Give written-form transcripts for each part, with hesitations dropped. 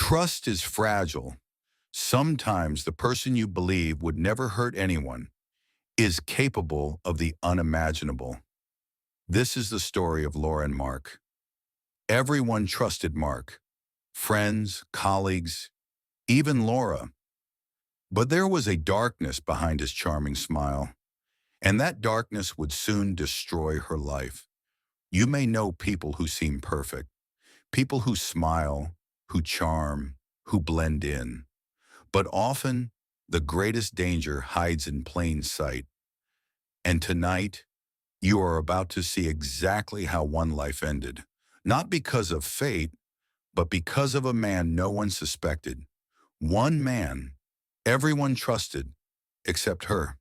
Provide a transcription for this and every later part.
Trust is fragile. Sometimes the person you believe would never hurt anyone is capable of the unimaginable. This is the story of Laura and Mark. Everyone trusted Mark, friends, colleagues, even Laura. But there was a darkness behind his charming smile, and that darkness would soon destroy her life. You may know people who seem perfect, people who smile, who charm, who blend in. But often, the greatest danger hides in plain sight. And tonight, you are about to see exactly how one life ended. Not because of fate, but because of a man no one suspected. One man everyone trusted, except her.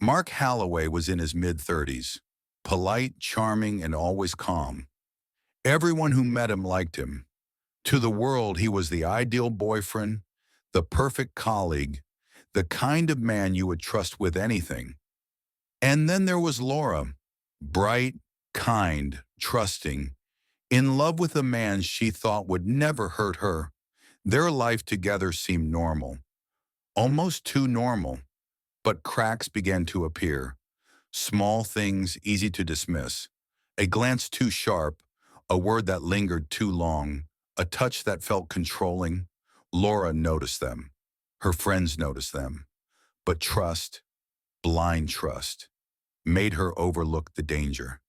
Mark Halloway was in his mid-30s, polite, charming, and always calm. Everyone who met him liked him. To the world, he was the ideal boyfriend, the perfect colleague, the kind of man you would trust with anything. And then there was Laura, bright, kind, trusting, in love with a man she thought would never hurt her. Their life together seemed normal, almost too normal, but cracks began to appear. Small things easy to dismiss, a glance too sharp, a word that lingered too long, a touch that felt controlling. Laura noticed them. Her friends noticed them. But trust, blind trust, made her overlook the danger.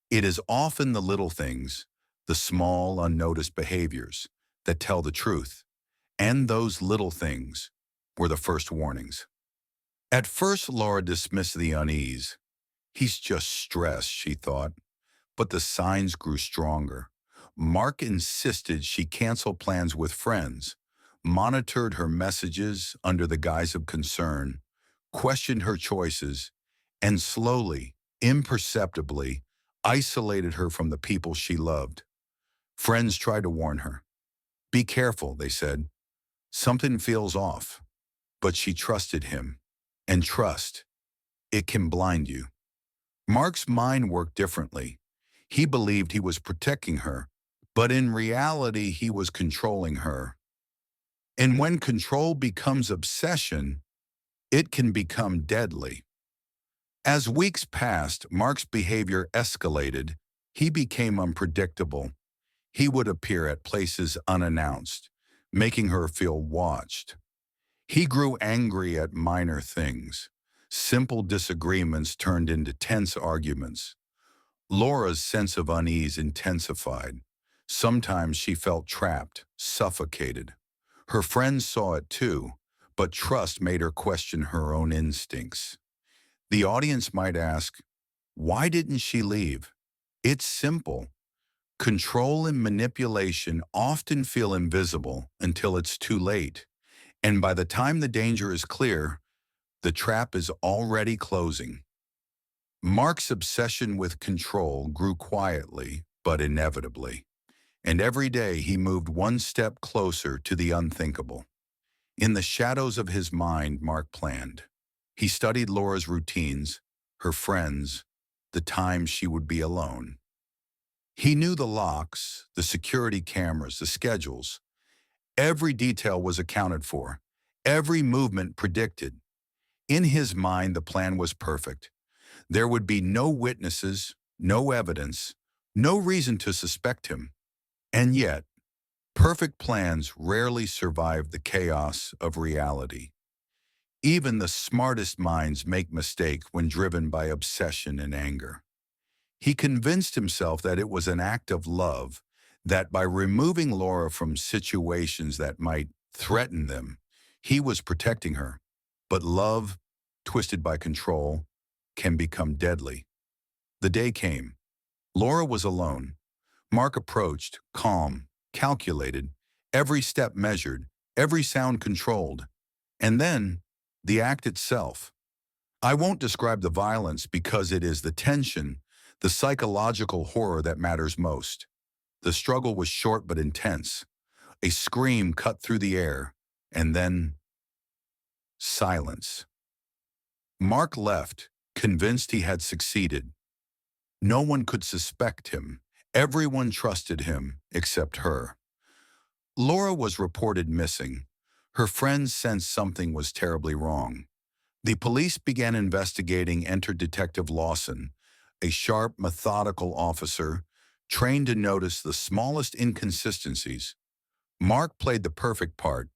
It is often the little things, the small, unnoticed behaviors, that tell the truth. And those little things were the first warnings. At first, Laura dismissed the unease. He's just stressed, she thought. But the signs grew stronger. Mark insisted she cancel plans with friends, monitored her messages under the guise of concern, questioned her choices, and slowly, imperceptibly, isolated her from the people she loved. Friends tried to warn her. Be careful, they said. Something feels off. But she trusted him. And trust, it can blind you. Mark's mind worked differently. He believed he was protecting her, but in reality, he was controlling her. And when control becomes obsession, it can become deadly. As weeks passed, Mark's behavior escalated. He became unpredictable. He would appear at places unannounced, making her feel watched. He grew angry at minor things. Simple disagreements turned into tense arguments. Laura's sense of unease intensified. Sometimes she felt trapped, suffocated. Her friends saw it too, but trust made her question her own instincts. The audience might ask, why didn't she leave? It's simple. Control and manipulation often feel invisible until it's too late. And by the time the danger is clear, the trap is already closing. Mark's obsession with control grew quietly, but inevitably. And every day he moved one step closer to the unthinkable. In the shadows of his mind, Mark planned. He studied Laura's routines, her friends, the times she would be alone. He knew the locks, the security cameras, the schedules. Every detail was accounted for, every movement predicted. In his mind, the plan was perfect. There would be no witnesses, no evidence, no reason to suspect him. And yet, perfect plans rarely survive the chaos of reality. Even the smartest minds make mistakes when driven by obsession and anger. He convinced himself that it was an act of love, that by removing Laura from situations that might threaten them, he was protecting her. But love, twisted by control, can become deadly. The day came. Laura was alone. Mark approached, calm, calculated, every step measured, every sound controlled. And then, the act itself. I won't describe the violence because it is the tension, the psychological horror that matters most. The struggle was short but intense. A scream cut through the air, and then silence. Mark left, convinced he had succeeded. No one could suspect him. Everyone trusted him, except her. Laura was reported missing. Her friends sensed something was terribly wrong. The police began investigating. Enter Detective Lawson, a sharp, methodical officer trained to notice the smallest inconsistencies. Mark played the perfect part: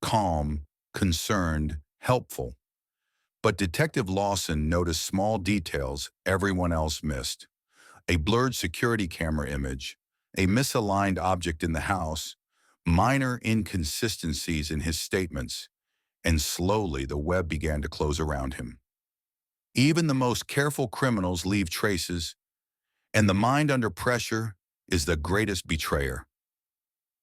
calm, concerned, helpful. But Detective Lawson noticed small details everyone else missed: a blurred security camera image, a misaligned object in the house, minor inconsistencies in his statements, and slowly the web began to close around him. Even the most careful criminals leave traces, and the mind under pressure is the greatest betrayer.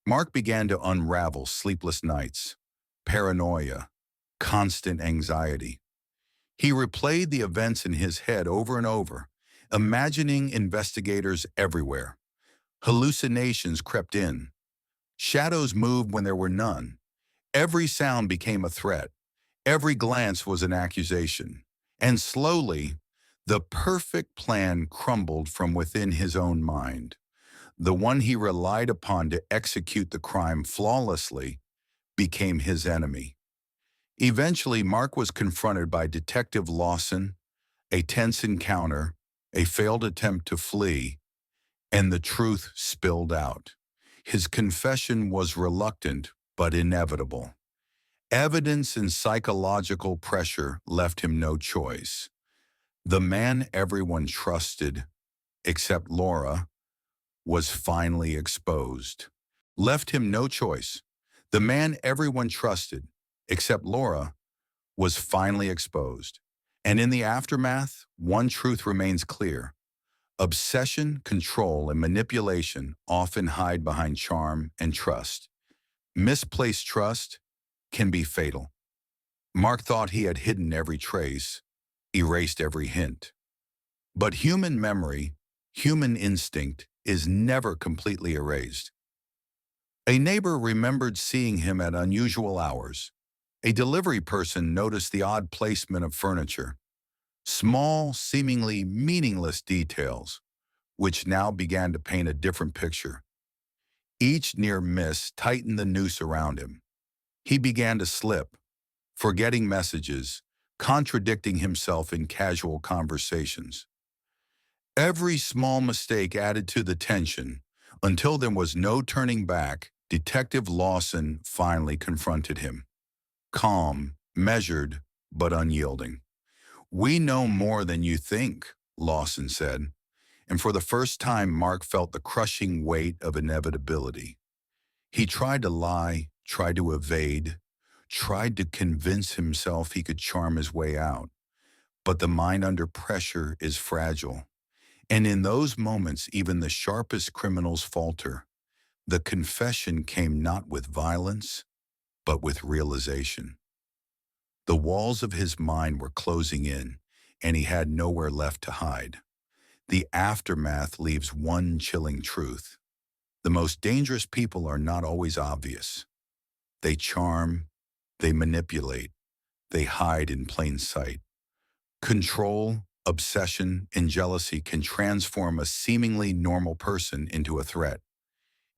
Mark began to unravel sleepless nights, paranoia, constant anxiety. He replayed the events in his head over and over, imagining investigators everywhere. Hallucinations crept in. Shadows moved when there were none. Every sound became a threat. Every glance was an accusation. And slowly, the perfect plan crumbled from within his own mind. The one he relied upon to execute the crime flawlessly became his enemy. Eventually, Mark was confronted by Detective Lawson, a tense encounter, a failed attempt to flee, and the truth spilled out. His confession was reluctant but inevitable. Evidence and psychological pressure left him no choice. The man everyone trusted, except Laura, was finally exposed. Left him no choice. The man everyone trusted, except Laura, was finally exposed. And in the aftermath, one truth remains clear: obsession, control, and manipulation often hide behind charm and trust. Misplaced trust can be fatal. Mark thought he had hidden every trace, erased every hint. But human memory, human instinct, is never completely erased. A neighbor remembered seeing him at unusual hours. A delivery person noticed the odd placement of furniture. Small, seemingly meaningless details, which now began to paint a different picture. Each near miss tightened the noose around him. He began to slip, forgetting messages, contradicting himself in casual conversations. Every small mistake added to the tension. Until there was no turning back, Detective Lawson finally confronted him. Calm, measured, but unyielding. "We know more than you think," Lawson said, and for the first time Mark felt the crushing weight of inevitability. He tried to lie, tried to evade, tried to convince himself he could charm his way out. But the mind under pressure is fragile. And in those moments, even the sharpest criminals falter. The confession came not with violence, but with realization. The walls of his mind were closing in, and he had nowhere left to hide. The aftermath leaves one chilling truth: the most dangerous people are not always obvious. They charm, they manipulate, they hide in plain sight. Control, obsession, and jealousy can transform a seemingly normal person into a threat.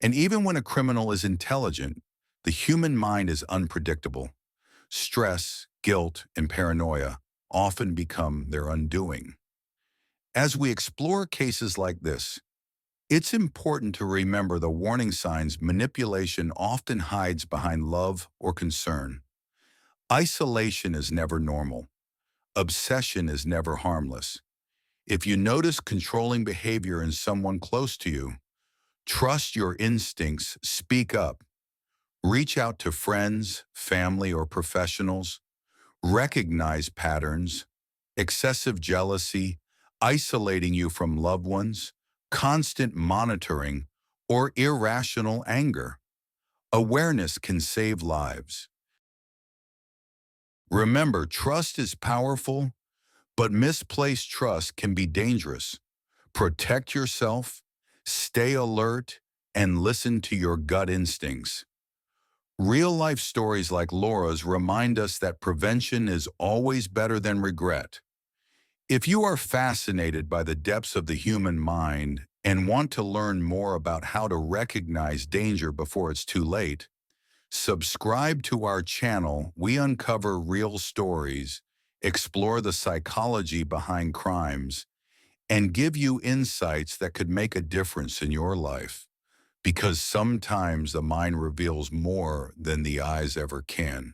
And even when a criminal is intelligent, the human mind is unpredictable. Stress, guilt, and paranoia often become their undoing. As we explore cases like this, it's important to remember the warning signs. Manipulation often hides behind love or concern. Isolation is never normal. Obsession is never harmless. If you notice controlling behavior in someone close to you, trust your instincts, speak up. Reach out to friends, family, or professionals. Recognize patterns: excessive jealousy, isolating you from loved ones, constant monitoring, or irrational anger. Awareness can save lives. Remember, trust is powerful, but misplaced trust can be dangerous. Protect yourself, stay alert, and listen to your gut instincts. Real-life stories like Laura's remind us that prevention is always better than regret. If you are fascinated by the depths of the human mind and want to learn more about how to recognize danger before it's too late, subscribe to our channel. We uncover real stories, explore the psychology behind crimes, and give you insights that could make a difference in your life. Because sometimes the mind reveals more than the eyes ever can.